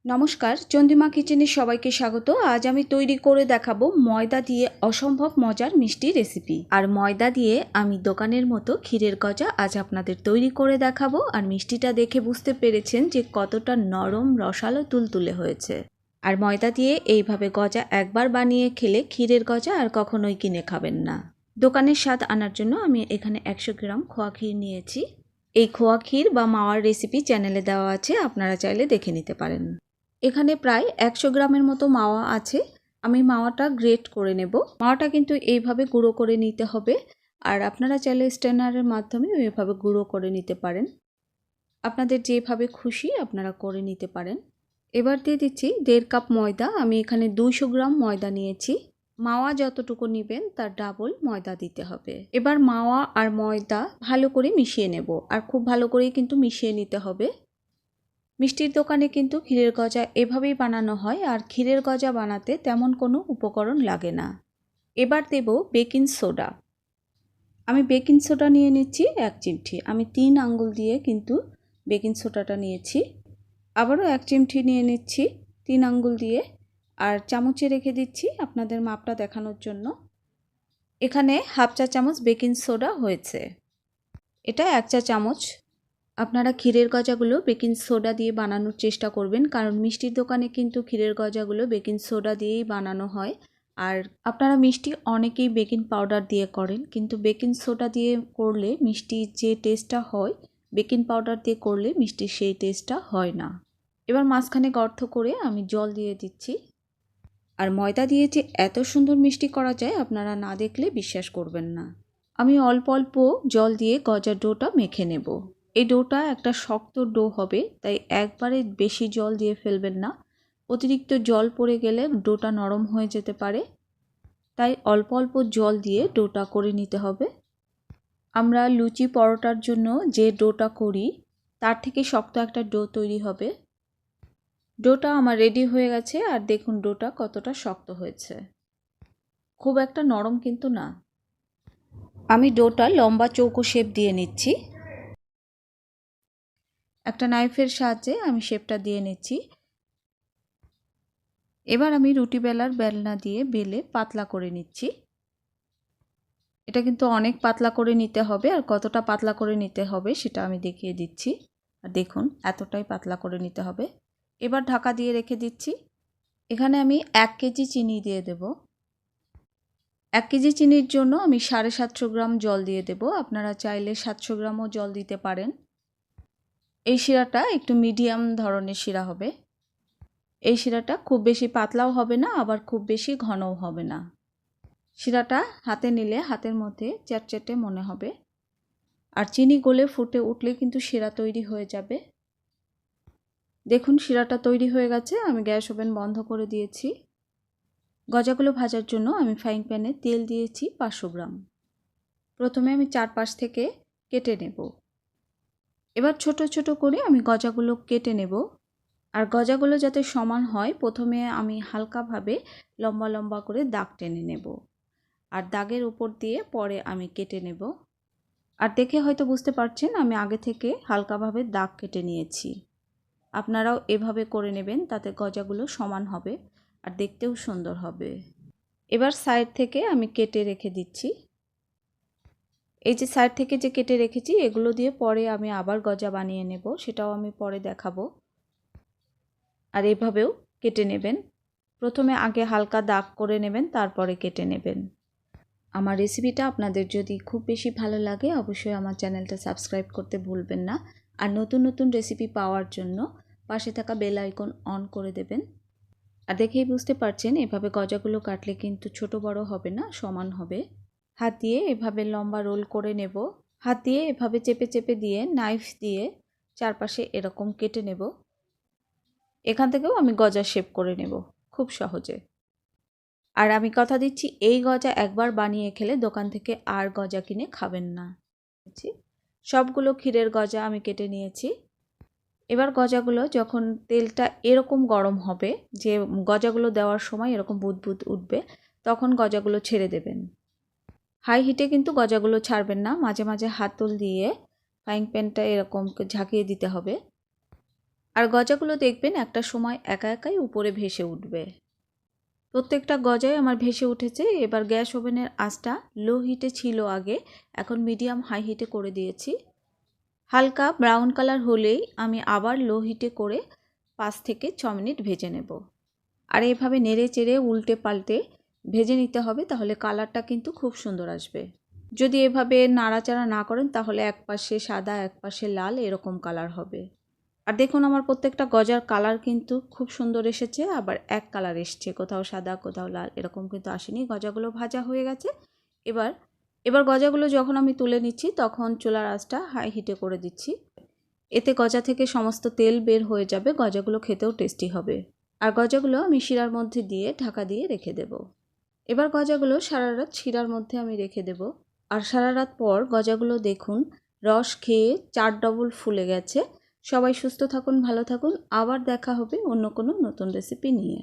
নমস্কার, চন্দ্রিমা কিচেনে সবাইকে স্বাগত। আজ আমি তৈরি করে দেখাবো ময়দা দিয়ে অসম্ভব মজার মিষ্টি রেসিপি। আর ময়দা দিয়ে আমি দোকানের মতো ক্ষীরের গজা আজ আপনাদের তৈরি করে দেখাবো। আর মিষ্টিটা দেখে বুঝতে পেরেছেন যে কতটা নরম, রসালো, তুলতুলে হয়েছে। আর ময়দা দিয়ে এইভাবে গজা একবার বানিয়ে খেলে ক্ষীরের গজা আর কখনোই কিনে খাবেন না। দোকানের স্বাদ আনার জন্য আমি এখানে 100 গ্রাম খোয়া ক্ষীর নিয়েছি। এই খোয়া ক্ষীর বা মাওয়ার রেসিপি চ্যানেলে দেওয়া আছে, আপনারা চাইলে দেখে নিতে পারেন। এখানে প্রায় 100 গ্রামের মতো মাওয়া আছে। আমি মাওয়াটা গ্রেট করে নেব। মাওয়াটা কিন্তু এইভাবে গুঁড়ো করে নিতে হবে। আর আপনারা চাইলে স্ট্রেনারের মাধ্যমে এইভাবে গুঁড়ো করে নিতে পারেন। আপনাদের যেভাবে খুশি আপনারা করে নিতে পারেন। এবার দিয়ে দিচ্ছি 1.5 কাপ ময়দা। আমি এখানে 200 গ্রাম ময়দা নিয়েছি। মাওয়া যতটুকু নেবেন তার ডাবল ময়দা দিতে হবে। এবার মাওয়া আর ময়দা ভালো করে মিশিয়ে নেব। আর খুব ভালো করেই কিন্তু মিশিয়ে নিতে হবে। মিষ্টির দোকানে কিন্তু ক্ষীরের গজা এভাবেই বানানো হয়। আর ক্ষীরের গজা বানাতে তেমন কোনো উপকরণ লাগে না। এবার দেব বেকিং সোডা। আমি বেকিং সোডা নিয়ে নিচ্ছি 1 চিমটি। আমি 3 আঙ্গুল দিয়ে কিন্তু বেকিং সোডাটা নিয়েছি। আবারও 1 চিমটি নিয়ে নিচ্ছি 3 আঙ্গুল দিয়ে। আর চামচে রেখে দিচ্ছি আপনাদের মাপটা দেখানোর জন্য। এখানে হাফ চা চামচ বেকিং সোডা হয়েছে। এটা 1 চা চামচ। আপনারা ক্ষীরের গজাগুলো বেকিং সোডা দিয়ে বানানোর চেষ্টা করবেন, কারণ মিষ্টির দোকানে কিন্তু ক্ষীরের গজাগুলো বেকিং সোডা দিয়েই বানানো হয়। আর আপনারা মিষ্টি অনেকেই বেকিং পাউডার দিয়ে করেন, কিন্তু বেকিং সোডা দিয়ে করলে মিষ্টির যে টেস্টটা হয় বেকিং পাউডার দিয়ে করলে মিষ্টির সেই টেস্টটা হয় না। এবার মাঝখানে গর্ত করে আমি জল দিয়ে দিচ্ছি। আর ময়দা দিয়ে যে এত সুন্দর মিষ্টি করা যায় আপনারা না দেখলে বিশ্বাস করবেন না। আমি অল্প অল্প জল দিয়ে গজার ডোটা মেখে নেব। এই ডোটা একটা শক্ত ডো হবে, তাই একবারে বেশি জল দিয়ে ফেলবেন না। অতিরিক্ত জল পড়ে গেলে ডোটা নরম হয়ে যেতে পারে। তাই অল্প অল্প জল দিয়ে ডোটা করে নিতে হবে। আমরা লুচি পরোটার জন্য যে ডোটা করি তার থেকে শক্ত একটা ডো তৈরি হবে। ডোটা আমার রেডি হয়ে গেছে। আর দেখুন ডোটা কতটা শক্ত হয়েছে, খুব একটা নরম কিন্তু না। আমি ডোটা লম্বা চৌকো শেপ দিয়ে নিচ্ছি। একটা নাইফের সাহায্যে আমি শেপটা দিয়ে নিচ্ছি। এবার আমি রুটি বেলার বেলনা দিয়ে বেলে পাতলা করে নিচ্ছি। এটা কিন্তু অনেক পাতলা করে নিতে হবে। আর কতটা পাতলা করে নিতে হবে সেটা আমি দেখিয়ে দিচ্ছি। আর দেখুন এতটাই পাতলা করে নিতে হবে। এবার ঢাকা দিয়ে রেখে দিচ্ছি। এখানে আমি 1 কেজি চিনি দিয়ে দেব। 1 কেজি চিনির জন্য আমি 750 গ্রাম জল দিয়ে দেব। আপনারা চাইলে 700 গ্রামও জল দিতে পারেন। এই শিরাটা একটু মিডিয়াম ধরনের শিরা হবে। এই শিরাটা খুব বেশি পাতলাও হবে না, আবার খুব বেশি ঘনও হবে না। শিরাটা হাতে নিলে হাতের মধ্যে চ্যাটচ্যাটে মনে হবে। আর চিনি গলে ফুটে উঠলে কিন্তু শিরা তৈরি হয়ে যাবে। দেখুন শিরাটা তৈরি হয়ে গেছে। আমি গ্যাস ওভেন বন্ধ করে দিয়েছি। গজাগুলো ভাজার জন্য আমি ফ্রাইং প্যানে তেল দিয়েছি 500 গ্রাম। প্রথমে আমি চারপাশ থেকে কেটে নেব। এবার ছোট ছোট করে আমি গজাগুলো কেটে নেব। আর গজাগুলো যাতে সমান হয় প্রথমে আমি হালকাভাবে লম্বা লম্বা করে দাগ টেনে নেব। আর দাগের উপর দিয়ে পরে আমি কেটে নেব। আর দেখে হয়তো বুঝতে পারছেন আমি আগে থেকে হালকাভাবে দাগ কেটে নিয়েছি। আপনারাও এভাবে করে নেবেন, তাতে গজাগুলো সমান হবে আর দেখতেও সুন্দর হবে। এবার সাইড থেকে আমি কেটে রেখে দিচ্ছি। এই যে সাইড থেকে যে কেটে রেখেছি এগুলো দিয়ে পরে আমি আবার গজা বানিয়ে নেব, সেটাও আমি পরে দেখাবো। আর এভাবেও কেটে নেবেন। প্রথমে আগে হালকা দাগ করে নেবেন, তারপরে কেটে নেবেন। আমার রেসিপিটা আপনাদের যদি খুব বেশি ভালো লাগে অবশ্যই আমার চ্যানেলটা সাবস্ক্রাইব করতে ভুলবেন না। আর নতুন নতুন রেসিপি পাওয়ার জন্য পাশে থাকা বেল আইকন অন করে দেবেন। আর দেখেই বুঝতে পারছেন এভাবে গজাগুলো কাটলে কিন্তু ছোট বড় হবে না, সমান হবে। হাত দিয়ে এভাবে লম্বা রোল করে নেব। হাত দিয়ে এভাবে চেপে চেপে দিয়ে নাইফ দিয়ে চারপাশে এরকম কেটে নেব। এখান থেকেও আমি গজা শেপ করে নেব খুব সহজে। আর আমি কথা দিচ্ছি এই গজা একবার বানিয়ে খেলে দোকান থেকে আর গজা কিনে খাবেন না। সবগুলো ক্ষীরের গজা আমি কেটে নিয়েছি। এবার গজাগুলো যখন তেলটা এরকম গরম হবে, যে গজাগুলো দেওয়ার সময় এরকম বুদবুদ উঠবে, তখন গজাগুলো ছেড়ে দেবেন। হাই হিটে কিন্তু গজাগুলো ছাড়বেন না, মাঝে মাঝে হাতল দিয়ে ফ্রাইং প্যানটা এরকম ঝাঁকিয়ে দিতে হবে। আর গজাগুলো দেখবেন একটা সময় একা একাই উপরে ভেসে উঠবে। প্রত্যেকটা গজাই আমার ভেসে উঠেছে। এবার গ্যাস ওভেনের আঁচটা লো হিটে ছিল আগে, এখন মিডিয়াম হাই হিটে করে দিয়েছি। হালকা ব্রাউন কালার হলেই আমি আবার লো হিটে করে 5 থেকে 6 মিনিট ভেজে নেব। আর এভাবে নেড়ে চেড়ে উল্টে পাল্টে ভেজে নিতে হবে, তাহলে কালারটা কিন্তু খুব সুন্দর আসবে। যদি এভাবে নাড়াচাড়া না করেন তাহলে এক পাশে সাদা এক পাশে লাল এরকম কালার হবে। আর দেখুন আমার প্রত্যেকটা গজার কালার কিন্তু খুব সুন্দর এসেছে, আবার এক কালার এসছে, কোথাও সাদা কোথাও লাল এরকম কিন্তু আসেনি। গজাগুলো ভাজা হয়ে গেছে। এবার গজাগুলো যখন আমি তুলে নিচ্ছি তখন চুলার আঁচটা হাই হিটে করে দিচ্ছি। এতে গজা থেকে সমস্ত তেল বের হয়ে যাবে, গজাগুলো খেতেও টেস্টি হবে। আর গজাগুলো আমি শিরার মধ্যে দিয়ে ঢাকা দিয়ে রেখে দেব। এবার গজাগুলো সারা রাত শিরার মধ্যে আমি রেখে দেব। আর সারা রাত পর গজাগুলো দেখুন রস খেয়ে 4 ডবল ফুলে গেছে। সবাই সুস্থ থাকুন, ভালো থাকুন। আবার দেখা হবে অন্য কোনো নতুন রেসিপি নিয়ে।